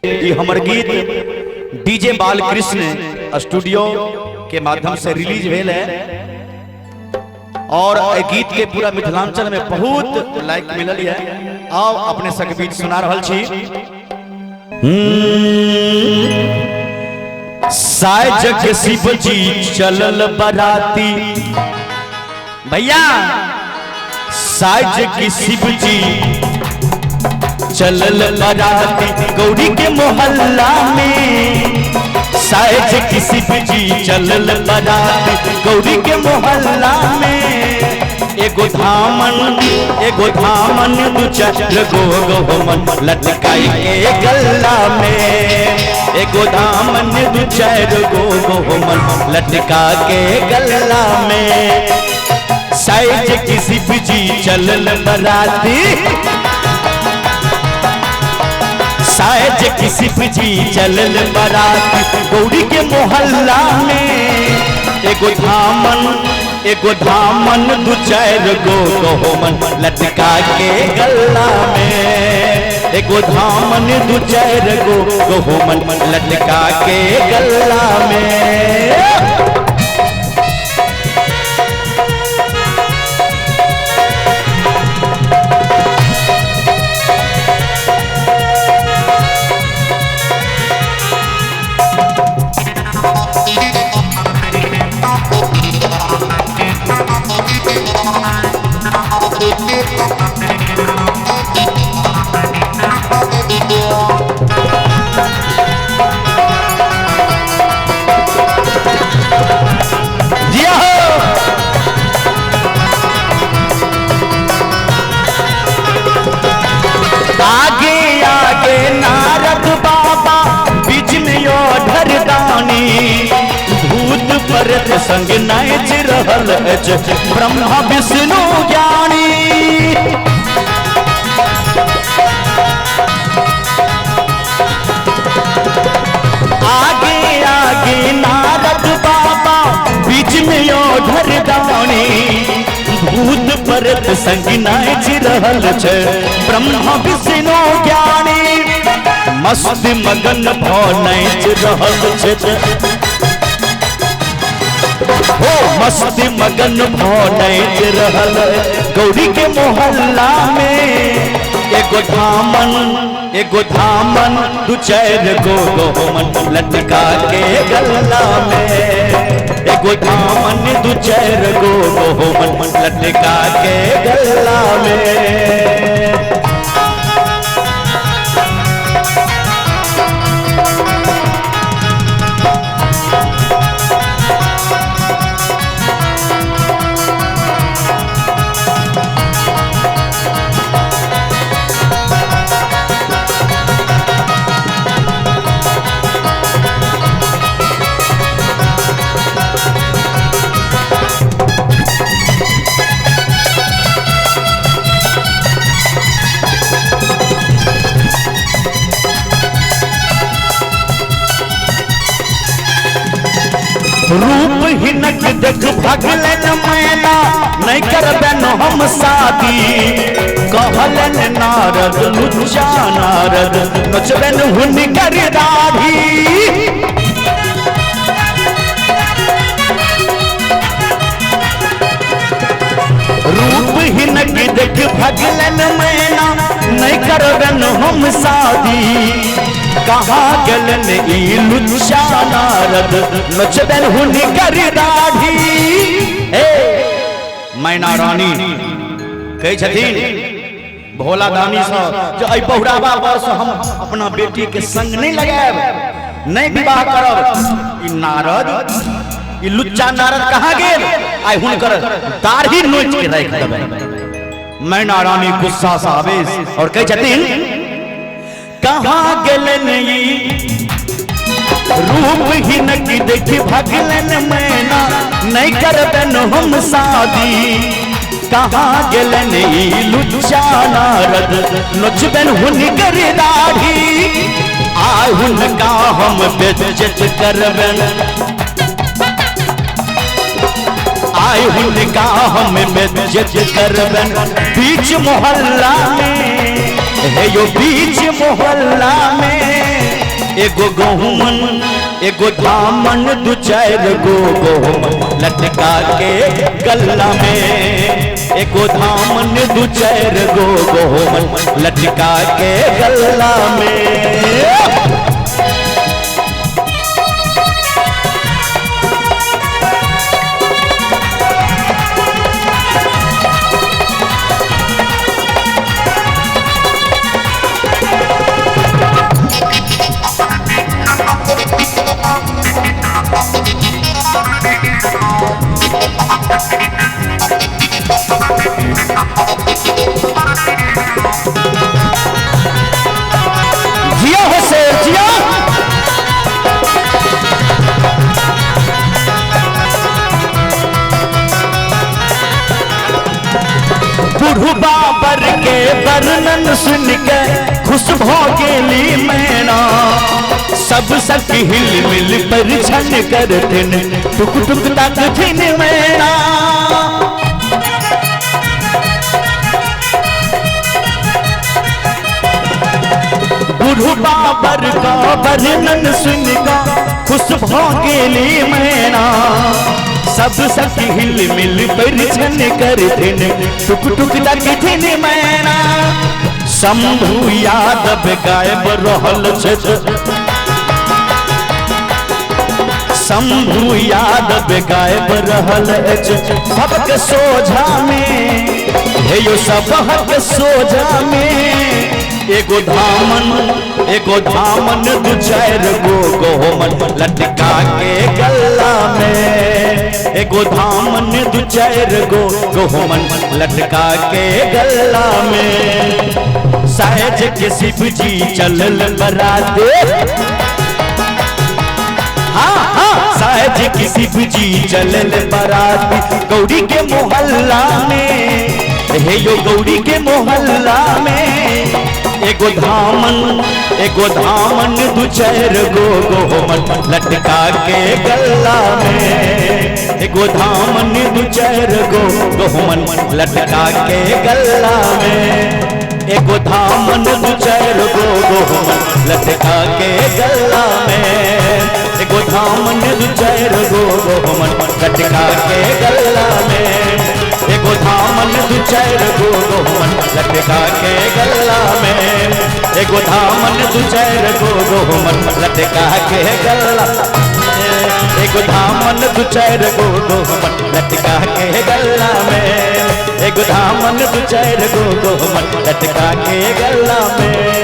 ये हमर गीत डीजे बालकृष्ण स्टूडियो के माध्यम से रिलीज भेल है और गीत के पूरा मिथिलांचल में बहुत लाइक मिलल है। आओ अपने सक बीच सुना रहल छी। साज के शिव जी चलल बराती भैया, साज के शिव जी चलल बराती गौरी के मोहल्ला में। साज के शिव जी चलल बराती गौरी के मोहल्ला में। एगो धामन दू चार गो मन लटकाई के गल्ला में। एगो धामन दू चार गो मन लटका के गल्ला में। साज के शिव जी चलल बराती, साज के शिव जी चलल बराती गौरी के मोहल्ला में। एगो धामन दू चार गो मन लटका के गल्ला में। एगो धामन दू चार गो मन लटका के गल्ला में। आगे आगे नारद बाबा बीच में यो ढरदानी। भूत प्रेत संग नाच रहल ब्रह्मा विष्णु ज्ञानी। आगे आगे नारद बाबा बीच में यो ढरदानी। भूत प्रेत संग नाच रहल ब्रह्मा विष्णु ज्ञानी। मस्त मगन भ नाच रहल हो, मस्त मगन भ नाच रहल गौरी के मोहल्ला में। एगो धामन दू चार गो मन लटका के गल्ला में। एगो धामन दू चार गो मन लटका के गल्ला में। रूप हिनक देख भगलन मैना नहीं करबेन हम शादी। कहलन नारद लुच्चा नारद नचबेन हुनकर दाढ़ी। रूप हिनक देख भगलन मैना नहीं करबेन हम शादी। कहाँ गलन ई लुच्चा नारद नचबेन हुनकर दाढ़ी। मैना रानी कहे छथिन भोला दानी से जो आई बहुरावा वर्ष हम अपना बेटी के संग नहीं लगाएब, नहीं विवाह करब। ई नारद ई लुच्चा नारद कहाँ गेल? आई हुनकर दाढ़ी नोच के रख देबै। मैना रानी गुस्सा से आवेश और कहे छथिन कहाँ गलन रूप हिनक देखी भगलन मैना नहीं करबेन हम शादी। कहाँ गलन लुच्चा नारद नचबेन हुनकर दाढ़ी। आ हुनका हम बेइज्जत करबेन, आए हुनका हम बेइज्जत करबेन बीच मोहल्ला में। हे यो बीच मोहल्ला में एगो गहुमन एगो धामन दू चार गो गहुमन लटका के गल्ला में एगो धामन दू चार गो गहुमन लटका के गल्ला में। जिया हो से जिया बूढ़ू बाबर के वर्णन सुन के खुश भो गेली मैना सब सखी हिल मिल पर छन कर थिन टुक टुक तक थिन मैना। बूढ़ू बाबर का वर्णन सुन का खुश भो गेली मैना सब सखी हिल मिल पर छन कर थिन टुक टुक तक थिन मैना। शंभू यादव गायब रहल छथ शंभू यादव गायब रहल सबके सोझा में हे यो सबके सोझा में एगो धामन दू चार गो गहुमन लटका के गल्ला में एगो धामन दू चार गो गहुमन लटका के गल्ला में। सहज के शिव जी चलल बराते सहज की शिव जी चलल बराती गौरी के मोहल्ला में हे यो गौरी के मोहल्ला में एगो धामन दू चार गो गहुमन लटका के गल्ला में एगो धामन दू चार गो गहुमन लटका के गल्ला में एगो धामन दू चार गो गहुमन लटका के गल्ला में एगो धामन दू चार गो गहुमन लटका के गल्ला में एगो धामन दू चार गो गहुमन लटका के गल्ला में एगो धामन दू चार गो गहुमन लटका के गल्ला एगो धामन दू चार गो गहुमन लटका के गल्ला में एगो धामन दू चार गो गहुमन लटका के गल्ला में।